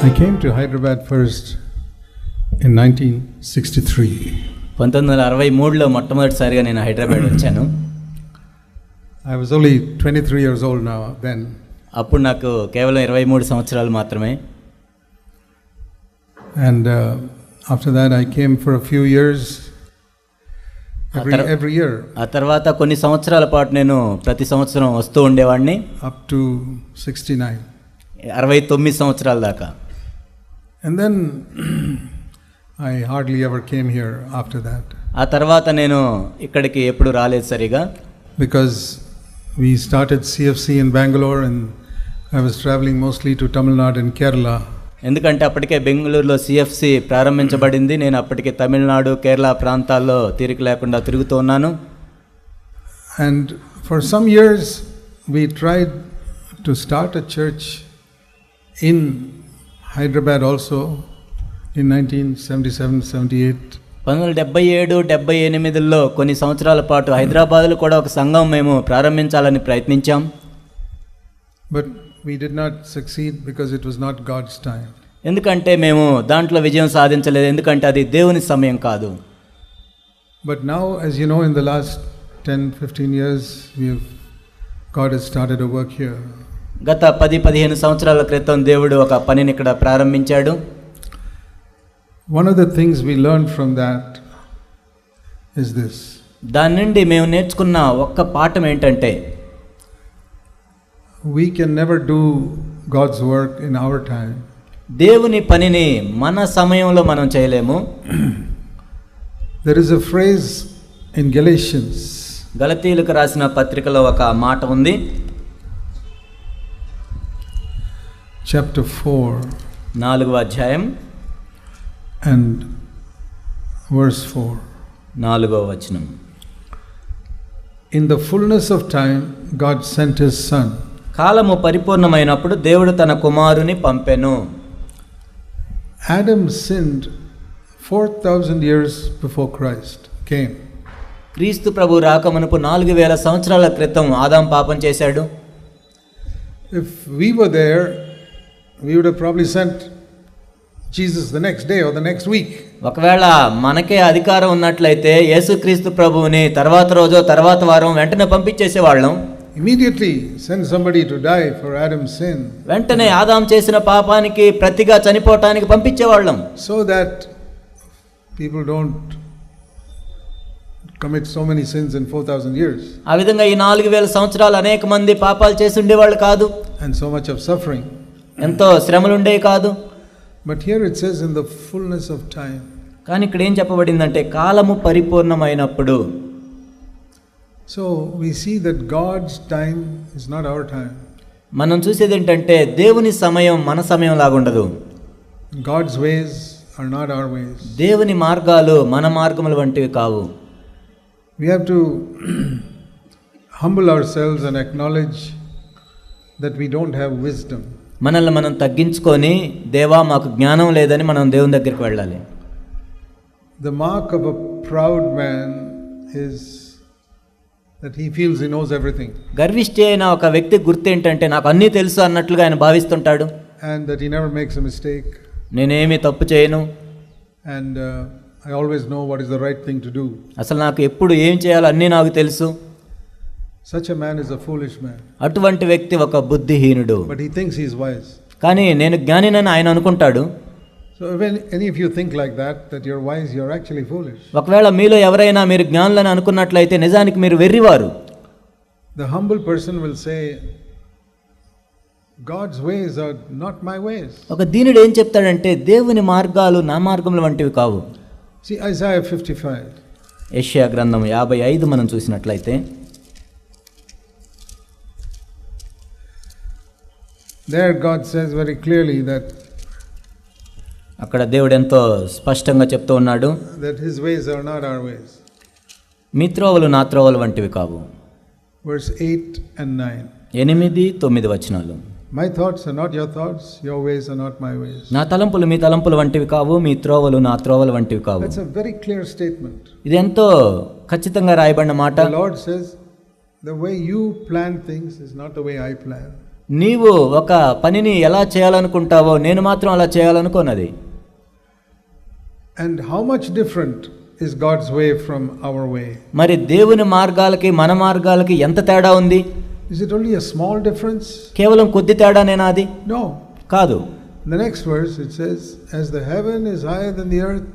I came to Hyderabad first in 1963. 1963లో మొట్టమొదటిసారిగా నేను హైదరాబాద్ వచ్చాను. I was only 23 years old now then. అప్పుడు నాకు కేవలం 23 సంవత్సరాలు మాత్రమే. And after that I came for a few years every year. ఆ తర్వాత కొన్ని సంవత్సరాల పాటు నేను ప్రతి సంవత్సరం వస్తూ ఉండేవాడిని. Up to 69. 69 సంవత్సరాల దాకా. And then I hardly ever came here after that. ఆ తర్వాత నేను ఇక్కడికి ఎప్పుడు రాలేదు సరిగా. Because we started CFC in Bangalore and I was traveling mostly to Tamil Nadu and Kerala. ఎందుకంటే అప్పటికే బెంగళూరులో సిఎఫ్సి ప్రారంభించబడింది. నేను అప్పటికే తమిళనాడు కేరళ ప్రాంతాల్లో తీరిక లేకుండా తిరుగుతూ ఉన్నాను. And for some years we tried to start a church in Hyderabad also in 1977-78. 1977-78లో కొన్ని సంవత్సరాల పాటు హైదరాబాద్లో కూడా ఒక సంఘం మేము ప్రారంభించాలని ప్రయత్నించాం. But we did not succeed because it was not God's time. ఎందుకంటే మేము దాంట్లో విజయం సాధించలేదు, ఎందుకంటే అది దేవుని సమయం కాదు. But now, as you know, in the last 10-15 years God has started a work here. గత 10-15 సంవత్సరాల క్రితం దేవుడు ఒక పనిని ఇక్కడ ప్రారంభించాడు. One of the things we learned from that is this. దాని నుండి మేము నేర్చుకున్న ఒక్క పాఠం ఏంటంటే, we can never do God's work in our time. దేవుని పనిని మన సమయంలో మనం చేయలేము. There is a phrase in Galatians. గలతీయులకు రాసిన పత్రికలో ఒక మాట ఉంది. Chapter 4. 4వ అధ్యాయం and verse 4. 4వ వచనం. In the fullness of time God sent his son. కాలము పరిపూర్ణమైనప్పుడు దేవుడు తన కుమారుని పంపెను. Adam sinned 4,000 years before Christ came. క్రీస్తు ప్రభు రాకమునుపు 4000 సంవత్సరాల క్రితం ఆదాం పాపం చేశాడు. If we were there, we would have probably sent Jesus the next day or the next week. ఒకవేళ మనకే అధికారం ఉన్నట్లయితే యేసుక్రీస్తు ప్రభువుని తర్వాత రోజు తర్వాత వారం వెంటనే పంపించేసేవాళ్ళం. Immediately send somebody to die for Adam's sin. వెంటనే ఆదాం చేసిన పాపానికి ప్రతిగా చనిపోవటానికి పంపించేవాళ్ళం. So that people don't commit so many sins in 4,000 years. ఆ విధంగా ఈ 4000 సంవత్సరాలు అనేక మంది పాపాలు చేసి ఉండేవాళ్ళు కాదు. And so much of suffering. ఎంతో శ్రమలు ఉండేవి కాదు. But here it says in the fullness of time. కానీ ఇక్కడ ఏం చెప్పబడిందంటే కాలము పరిపూర్ణమైనప్పుడు. So we see that God's time is not our time. మనం చూసేది ఏంటంటే దేవుని సమయం మన సమయం లాగా ఉండదు. God's ways are not our ways. దేవుని మార్గాలు మన మార్గముల వంటివి కావు. We have to humble ourselves and acknowledge that we don't have wisdom. మనల్ని మనం తగ్గించుకొని దేవా మాకు జ్ఞానం లేదని మనం దేవుని దగ్గరికి వెళ్ళాలి. The mark of a proud man is that he feels he knows everything. గర్విష్టి అయిన ఒక వ్యక్తి గుర్తు ఏంటంటే నాకు అన్నీ తెలుసు అన్నట్లుగా ఆయన భావిస్తుంటాడు. And that he never makes a mistake. నేనేమి తప్పు చేయను. And I always know what is the right thing to do. అసలు నాకు ఎప్పుడు ఏం చేయాలో అన్నీ నాకు తెలుసు. Such a man is a foolish man. అటువంటి వ్యక్తి ఒక బుద్ధిహీనుడు. But he thinks he is wise. కానీ నేను జ్ఞానినని ఆయన అనుకుంటాడు. So when any of you think like that you're wise, you're actually foolish. ఒకవేళ మీలో ఎవరైనా మీరు జ్ఞానులని అనుకున్నట్లయితే నిజానికి మీరు వెర్రివారు. The humble person will say God's ways are not my ways. ఒక దీనుడు ఏం చెప్తాడంటే దేవుని మార్గాలు నా మార్గముల వంటివి కావు. See Isaiah 55. యెషయా గ్రంథం 55 మనం చూసినట్లయితే there God says very clearly that అక్కడ దేవుడు ఎంతో స్పష్టంగా చెప్తూ ఉన్నాడు, that his ways are not our ways. మీ త్రోవలు నా త్రోవలు వంటివి కావు. Verse 8 and 9. 8-9 వచనాలు. My thoughts are not your thoughts, your ways are not my ways. నా తలంపులు మీ తలంపులు వంటివి కావు, మీ త్రోవలు నా త్రోవలు వంటివి కావు. That's a very clear statement. ఇది ఎంతో ఖచ్చితంగా రాయబడిన మాట. The Lord says the way you plan things is not the way I plan. నీవు ఒక పనిని ఎలా చేయాలనుకుంటావో నేను మాత్రం అలా చేయాలనుకోనది. And how much different is God's way from our way? మరి దేవుని మార్గాలకి మన మార్గాలకి ఎంత తేడా ఉంది? Is it only a small difference? కేవలం కొద్ది తేడానేనా అది? No. కాదు. In the next verse it says, as the heaven is higher than the earth,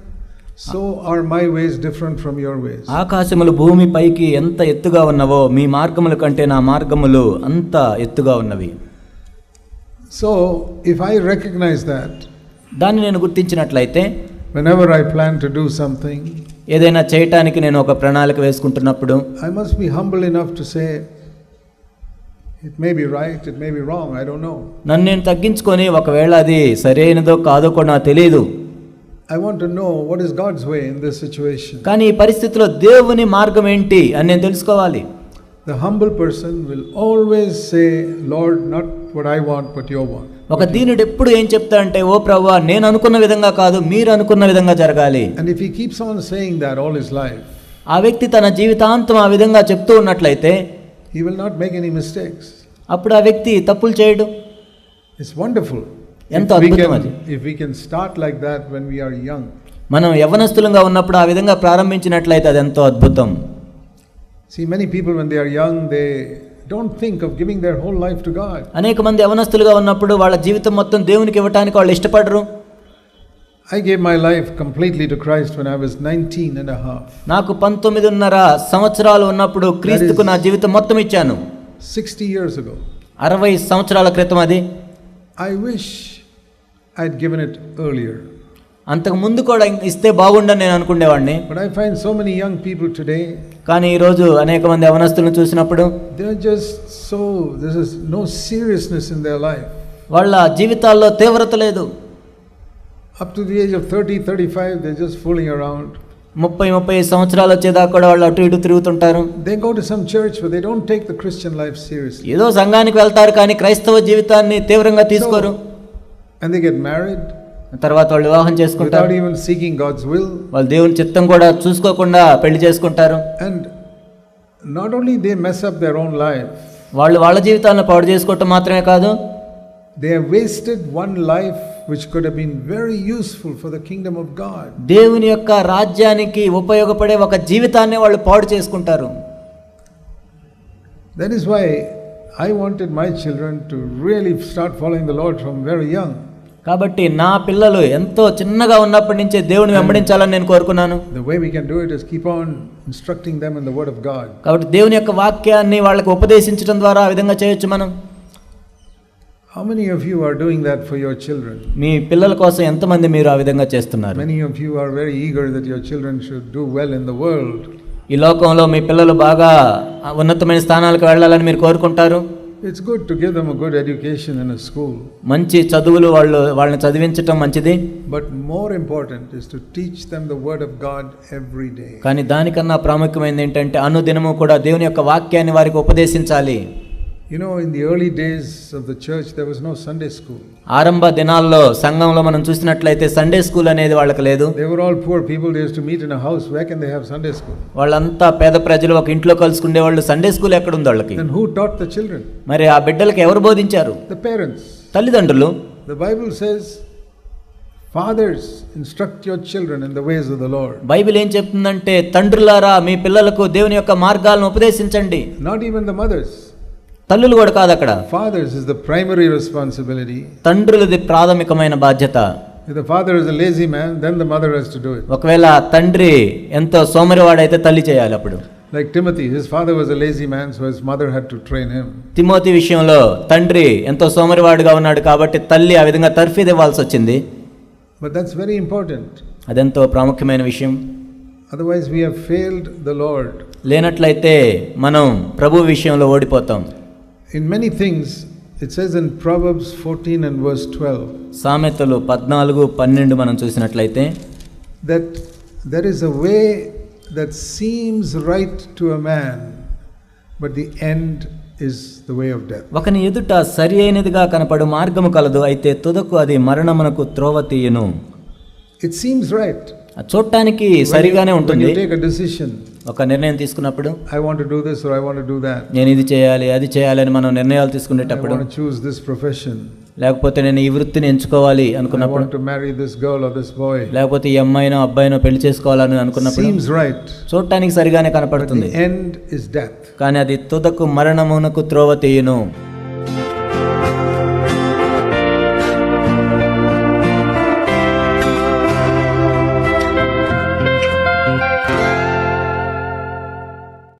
so are my ways different from your ways. ఆకాశములు భూమి పైకి ఎంత ఎత్తుగా ఉన్నవో మీ మార్గముల కంటే నా మార్గములు అంత ఎత్తుగా ఉన్నవి. So if I recognize that, దాన్ని నేను గుర్తించినట్లయితే, whenever I plan to do something, ఏదైనా చేయటానికి నేను ఒక ప్రణాళిక వేసుకుంటున్నప్పుడు, I must be humble enough to say, it may be right, it may be wrong, I don't know. నన్ను నేను తగ్గించుకొని, ఒకవేళ అది సరైనదో కాదో కూడా నాకు తెలియదు, I want to know what is God's way in this situation. కానీ ఈ పరిస్థితిలో దేవుని మార్గం ఏంటి అని నేను తెలుసుకోవాలి. The humble person will always say, Lord, not what I want but your want. ఒక దీనుడు ఎప్పుడు ఏం చెప్తాడంటే, ఓ ప్రభువా నేను అనుకున్న విధంగా కాదు మీరు అనుకున్న విధంగా జరగాలి. And if he keeps on saying that all his life, ఆ వ్యక్తి తన జీవితాంతం ఆ విధంగా చెప్తూ ఉన్నట్లయితే he will not make any mistakes. అప్పుడు ఆ వ్యక్తి తప్పులు చేయడు. It's wonderful. ఎంతో అద్భుతం అది. If we can start like that when we are young. మనం యవ్వనస్తులంగా ఉన్నప్పుడు ఆ విధంగా ప్రారంభించినట్లయితే అది ఎంతో అద్భుతం. See, many people when they are young, they don't think of giving their whole life to God. అనేక మంది యవ్వనస్తులుగా ఉన్నప్పుడు వాళ్ళ జీవితం మొత్తం దేవునికి ఇవ్వడానికి వాళ్ళు ఇష్టపడరు. I gave my life completely to Christ when I was 19 and a half. నాకు 19.5 సంవత్సరాలు ఉన్నప్పుడు క్రీస్తుకు నా జీవితం మొత్తం ఇచ్చాను. 60 years ago. 60 సంవత్సరాల క్రితం అది. I wish I'd given it earlier. అంతకు ముందు కూడా ఇస్తే బాగుండని నేను అనుకునేవాడిని. But I find so many young people today. కానీ ఈరోజు అనేక మంది యవ్వనస్తులను చూసినప్పుడు they're just so, there is no seriousness in their life. వాళ్ళ జీవితాల్లో తీవ్రత లేదు. Up to the age of 30, 35, they're just fooling around. 30 సంవత్సరాలు వచ్చేదాకా కూడా వాళ్ళు అటు ఇటు తిరుగుతుంటారు. They go to some church but they don't take the Christian life seriously. ఏదో సంఘానికి వెళ్తారు కానీ క్రైస్తవ జీవితాన్ని తీవ్రంగా తీసుకోరు. And they get married. తర్వాత వాళ్ళు వివాహం చేసుకుంటారు. Without even seeking God's will. వాళ్ళు దేవుని చిత్తం కూడా చూసుకోకుండా పెళ్లి చేసుకుంటారు. And not only they mess up their own life. వాళ్ళు వాళ్ళ జీవితాలను పాడు చేసుకోవటం మాత్రమే కాదు, they have wasted one life which could have been very useful for the kingdom of God. దేవుని యొక్క రాజ్యానికి ఉపయోగపడే ఒక జీవితాన్ని వాళ్ళు పాడు చేసుకుంటారు. That is why I wanted my children to really start following the Lord from very young. కాబట్టి నా పిల్లలు ఎంతో చిన్నగా ఉన్నప్పటి నుంచే దేవుని వెంబడించాలని నేను కోరుకున్నాను. The way we can do it is keep on instructing them in the word of God. కాబట్టి దేవుని యొక్క వాక్యాన్ని వాళ్ళకి ఉపదేశించడం ద్వారా ఆ విధంగా చేయొచ్చు మనం. How many of you are doing that for your children? మీ పిల్లల కోసం ఎంతమంది మీరు ఆ విధంగా చేస్తున్నారు? Many of you are very eager that your children should do well in the world. ఈ లోకంలో మీ పిల్లలు బాగా ఉన్నతమైన స్థానాలకు వెళ్ళాలని మీరు కోరుకుంటారు. It's good to give them a good education in a school. మంచి చదువులు వాళ్ళని చదివించటం మంచిది. But more important is to teach them the word of God every day. కానీ దానికన్నా ప్రాముఖ్యమైనది ఏంటంటే అనుదినము కూడా దేవుని యొక్క వాక్యాన్ని వారికి ఉపదేశించాలి. You know, in the early days of the church there was no Sunday school. ఆరంభ దినాల్లో సంఘంలో మనం చూసినట్లయితే సండే స్కూల్ అనేది వాళ్ళకి లేదు. They were all poor people. They used to meet in a house. Where can they have Sunday school? వాళ్ళంతా పేద ప్రజలు ఒక ఇంట్లో కలుసుకునే వాళ్ళు. సండే స్కూల్ ఎక్కడ ఉంది వాళ్ళకి? Then who taught the children? మరి ఆ బిడ్డలకు ఎవరు బోధించారు? The parents. తల్లిదండ్రులు. The Bible says, fathers, instruct your children in the ways of the Lord. Bible ఏం చెప్తుందంటే, తండ్రులారా మీ పిల్లలకు దేవుని యొక్క మార్గాలను ఉపదేశించండి. Not even the mothers. తల్లులు కూడా కాదు అక్కడ. Fathers is the primary responsibility. తండ్రులది ప్రాథమికమైన బాధ్యత. If the father is a lazy man, then the mother has to do it. ఒకవేళ తండ్రి ఎంతో సోమరివాడైతే తల్లి చేయాలి అప్పుడు. Like Timothy, his father was a lazy man, so his mother had to train him. Timothy విషయంలో తండ్రి ఎంతో సోమరివాడుగా ఉన్నాడు కాబట్టి తల్లి ఆ విధంగా తర్ఫీదు ఇవ్వాల్సి వచ్చింది. But that's very important. అదెంతో ప్రాముఖ్యమైన విషయం. Otherwise we have failed the Lord. లేనట్లయితే మనం ప్రభు విషయంలో ఓడిపోతాం. In many things, it says in Proverbs 14 and verse 12. సామెతలు 14:12 మనం చూసినట్లయితే, that there is a way that seems right to a man, but the end is the way of death. ఒకని ఎదుట సరి అయినదిగా కనపడు మార్గము కలదు, అయితే తుదకు అది మరణమునకు త్రోవ తీయును. It seems right. అది చూడటానికి సరిగానే When ఉంటుంది. you take a decision, ఒక నిర్ణయం తీసుకున్నప్పుడు I want to do this or I want to do that. నేను ఇది చేయాలి అది చేయాలి అని మనం నిర్ణయాలు I తీసుకునేటప్పుడు, want to choose this profession. లేకపోతే నేను ఈ వృత్తిని ఎంచుకోవాలి I అనుకున్నప్పుడు, want to marry this girl or this boy. లేకపోతే ఈ అమ్మాయినో అబ్బాయినో పెళ్లి చేసుకోవాలని అనుకున్నప్పుడు Seems right. చూడటానికి సరిగానే But కనపడుతుంది. the end is death. కానీ అది తుదకు మరణమునకు త్రోవ తీయును.